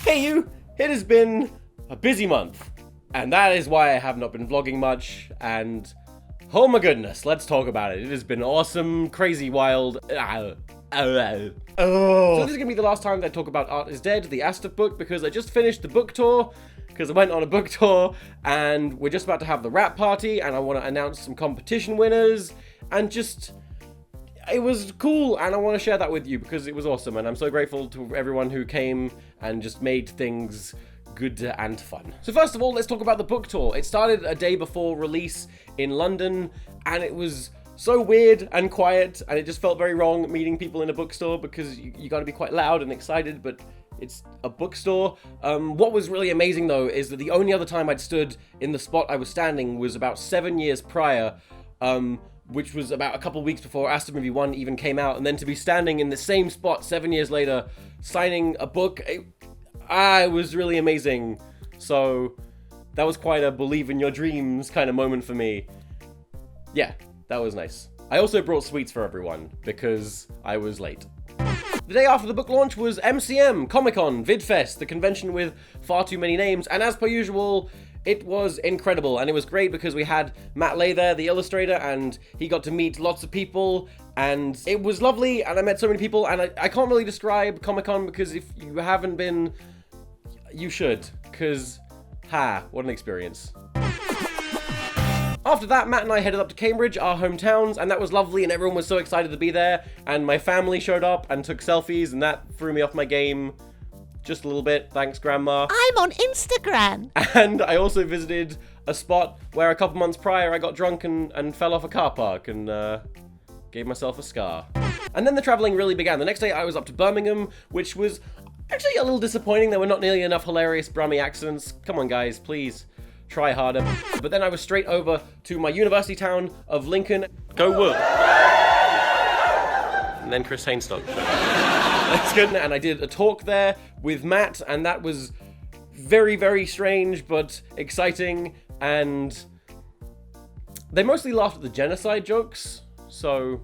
Hey you! It has been a busy month, and that is why I have not been vlogging much, and oh my goodness, let's talk about it. It has been awesome, crazy, wild. So this is gonna be the last time that I talk about Art is Dead, the Astor book, because I just finished the book tour, because I went on a book tour, and we're just about to have the wrap party, and I want to announce some competition winners, and just... it was cool, and I want to share that with you because it was awesome, and I'm so grateful to everyone who came and just made things good and fun. So first of all, let's talk about the book tour. It started a day before release in London, and it was so weird and quiet, and it just felt very wrong meeting people in a bookstore because you got to be quite loud and excited, but it's a bookstore. What was really amazing though is that the only other time I'd stood in the spot I was standing was about 7 years prior, which was about a couple weeks before Astor Movie 1 even came out, and then to be standing in the same spot 7 years later, signing a book, it was really amazing. So that was quite a believe in your dreams kind of moment for me. Yeah, that was nice. I also brought sweets for everyone, because I was late. The day after the book launch was MCM, Comic-Con, VidFest, the convention with far too many names, and as per usual, it was incredible, and it was great because we had Matt Lay there, the illustrator, and he got to meet lots of people, and it was lovely, and I met so many people, and I can't really describe Comic-Con because if you haven't been, you should, because, what an experience. After that, Matt and I headed up to Cambridge, our hometowns, and that was lovely, and everyone was so excited to be there, and my family showed up and took selfies, and that threw me off my game. Just a little bit, thanks Grandma. I'm on Instagram. And I also visited a spot where a couple months prior I got drunk and fell off a car park and gave myself a scar. And then the traveling really began. The next day I was up to Birmingham, which was actually a little disappointing. There were not nearly enough hilarious Brummy accents. Come on guys, please try harder. But then I was straight over to my university town of Lincoln. Go Wook. And then Chris Hainstock. That's good. And I did a talk there with Matt, and that was very, very strange, but exciting, and they mostly laughed at the genocide jokes, so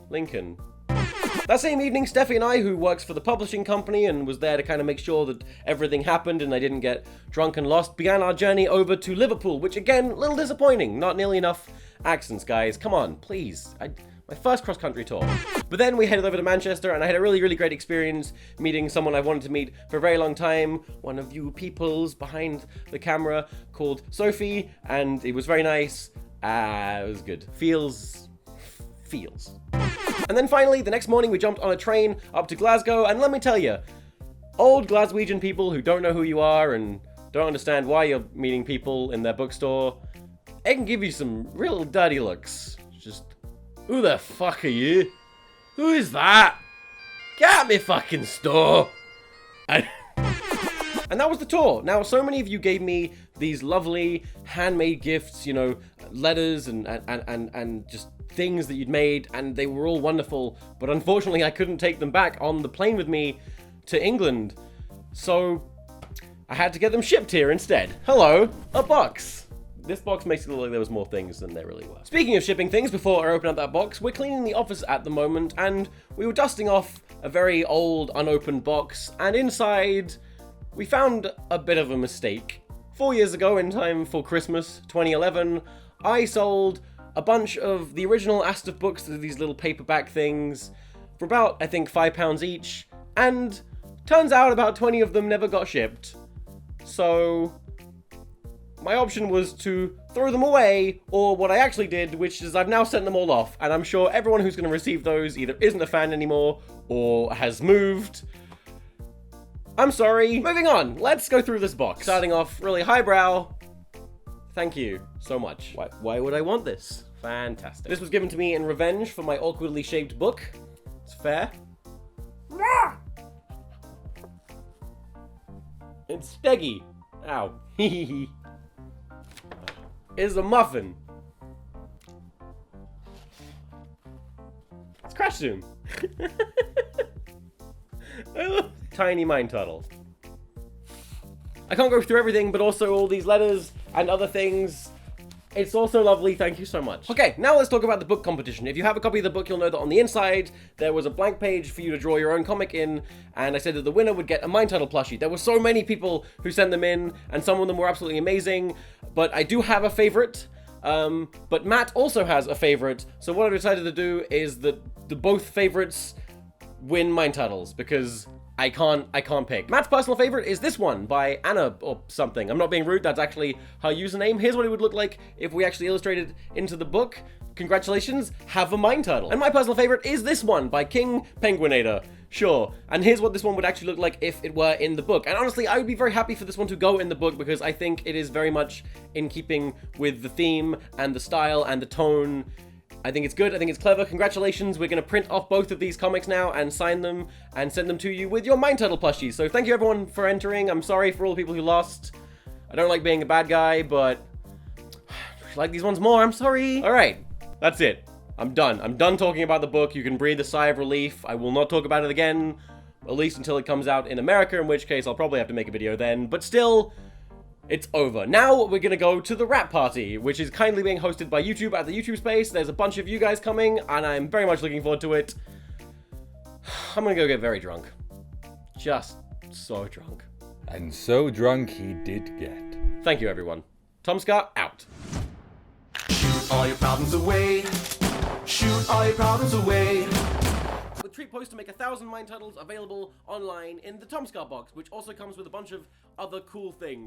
Lincoln. That same evening, Steffi and I, who works for the publishing company and was there to kind of make sure that everything happened and I didn't get drunk and lost, began our journey over to Liverpool, which again, a little disappointing. Not nearly enough accents, guys. Come on, please. My first cross-country tour. But then we headed over to Manchester, and I had a really, really great experience meeting someone I wanted to meet for a very long time. One of you peoples behind the camera called Sophie, and it was very nice. It was good. Feels. And then finally, the next morning, we jumped on a train up to Glasgow, and let me tell you, old Glaswegian people who don't know who you are and don't understand why you're meeting people in their bookstore, it can give you some real dirty looks. Just... who the fuck are you? Who is that? Get out me fucking store! And that was the tour. Now, so many of you gave me these lovely handmade gifts, you know, letters and just things that you'd made, and they were all wonderful, but unfortunately I couldn't take them back on the plane with me to England, so I had to get them shipped here instead. Hello, a box. This box makes it look like there was more things than there really were. Speaking of shipping things, before I open up that box, we're cleaning the office at the moment, and we were dusting off a very old, unopened box, and inside, we found a bit of a mistake. 4 years ago, in time for Christmas 2011, I sold a bunch of the original Astor books, these little paperback things, for about, I think, £5 each, and turns out about 20 of them never got shipped. So my option was to throw them away, or what I actually did, which is I've now sent them all off, and I'm sure everyone who's going to receive those either isn't a fan anymore, or has moved. I'm sorry. Moving on, let's go through this box. Starting off really highbrow. Thank you so much. Why would I want this? Fantastic. This was given to me in revenge for my awkwardly shaped book. It's fair. It's Steggy. Ow. Is a muffin. It's Crash Zoom. I love Tiny Mind Turtle. I can't go through everything, but also all these letters and other things. It's also lovely. Thank you so much. Okay, now let's talk about the book competition. If you have a copy of the book, you'll know that on the inside, there was a blank page for you to draw your own comic in, and I said that the winner would get a Mind Title plushie. There were so many people who sent them in, and some of them were absolutely amazing, but I do have a favorite. But Matt also has a favorite, so what I decided to do is that the both favorites win Mind Titles, because I can't pick. Matt's personal favorite is this one by Anna or something. I'm not being rude, that's actually her username. Here's what it would look like if we actually illustrated into the book. Congratulations, have a Mind Title. And my personal favorite is this one by King Penguinator. Sure. And here's what this one would actually look like if it were in the book. And honestly, I would be very happy for this one to go in the book because I think it is very much in keeping with the theme and the style and the tone. I think it's good, I think it's clever. Congratulations, we're going to print off both of these comics now and sign them and send them to you with your Mind Title plushies. So thank you everyone for entering. I'm sorry for all the people who lost. I don't like being a bad guy, but I like these ones more, I'm sorry. Alright, that's it. I'm done. I'm done talking about the book. You can breathe a sigh of relief. I will not talk about it again, at least until it comes out in America, in which case I'll probably have to make a video then. But still, it's over. Now we're gonna go to the rap party, which is kindly being hosted by YouTube at the YouTube space. There's a bunch of you guys coming, and I'm very much looking forward to it. I'm gonna go get very drunk. Just so drunk. And so drunk he did get. Thank you, everyone. TomSka out. Shoot all your problems away. Shoot all your problems away. With treat posts to make 1,000 Mind Titles available online in the TomSka box, which also comes with a bunch of other cool things.